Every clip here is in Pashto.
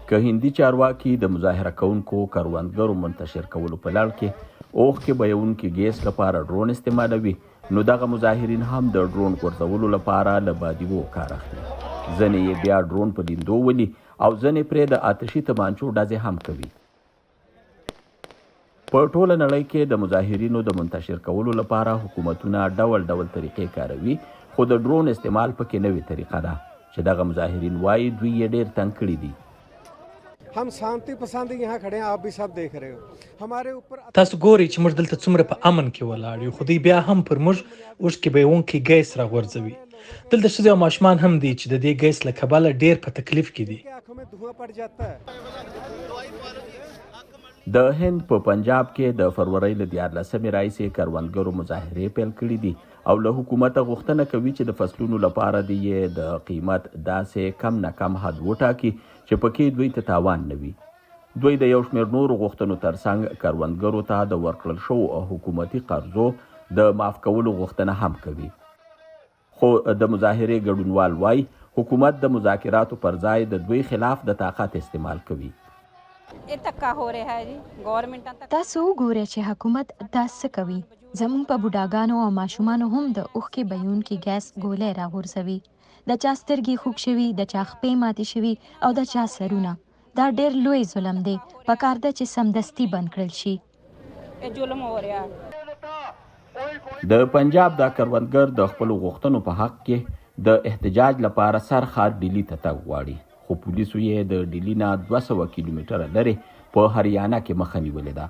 که هندي چارواکي د مظاهره کوونکو کروندګرو منتشر کولو په لړ کې اوښکې بهیونکي ګیس لپاره ډرون استعمالوي، نو دغه مظاهرین هم د ډرون غورځولو لپاره له بادیو کار اخلي. ځینې یې بیا ډرون په لیندو ولي او ځینې پرې د آتشي کمانچو ډزې هم کوي. په ټوله نړۍ کې د مظاهرینو د منتشر کولو لپاره حکومتونه ډول ډول طریقې کاروي، خو د ډرون استعمال پکې نوې طریقه ده چې دغه مظاهرین وایي دوی یې ډېر تنګ کړي دي. हम शांति पसंद यहाँ खड़े हैं, आप भी सब देख रहे हो. हमारे ऊपर تاسو ګورئ چې موږ دلته څومره په امن کې ولاړ یو، خو دوی بیا هم پر موږ اوښکې بهیونکي ګیس راغورځوي. دلته ښځې او ماشومان هم دي چې د دې ګیس له کبله ډېر په تکلیف کې دي. आंखों में धुआं पड़ जाता है. د هند په پنجاب کې د فروری له 14مې راهیسې کروندګرو مظاهرې پیل کړي دي او له حکومته غوښتنه کوي چې د فصلونو لپاره د یې د قیمت داسې کم نه کم حد وټاکي چې پکې دوی ته تاوان نه وي. دوی د یو شمېر نورو غوښتنو ترڅنګ کروندګرو ته د ورکړل شوو حکومتي قرضو د معاف کولو غوښتنه هم کوي. خو د مظاهرې ګډونوال وایي حکومت د مذاکراتو پر ځای د دوی خلاف د طاقت استعمال کوي. تاسو وګورئ چې حکومت دا څه کوي. زموږ په بوډاګانو او ماشومانو هم د اوښکې بهیونکي ګیس ګولۍ راغورځوي. د چا سترګې خوږ شوي، د چا خپې ماتې شوي او د چا سرونه. دا ډېر لوی ظلم دی. پکار ده چې سمدستي بند کړل شي. د پنجاب دا کروندګر د خپلو غوښتنو په حق کې د احتجاج لپاره سرخار ډیلي ته تګ غواړي، خو پولیسو یې د ډیلي نه 200 کیلومتره لرې په هریانه کې مخه نیولې ده.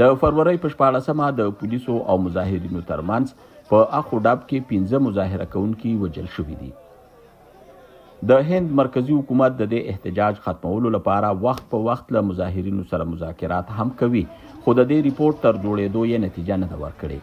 د فروری په 14مه د پولیسو او مظاهرینو ترمنځ په اخو ډب کې 15 مظاهره کوونکي وژل شوي دي. د هند مرکزی حکومت د دې احتجاج ختمولو لپاره وخت په وخت له مظاهرینو سره مذاکرات هم کوي، خو د دې ریپورت تر جوړېدو یې نتیجه نه ده ورکړې.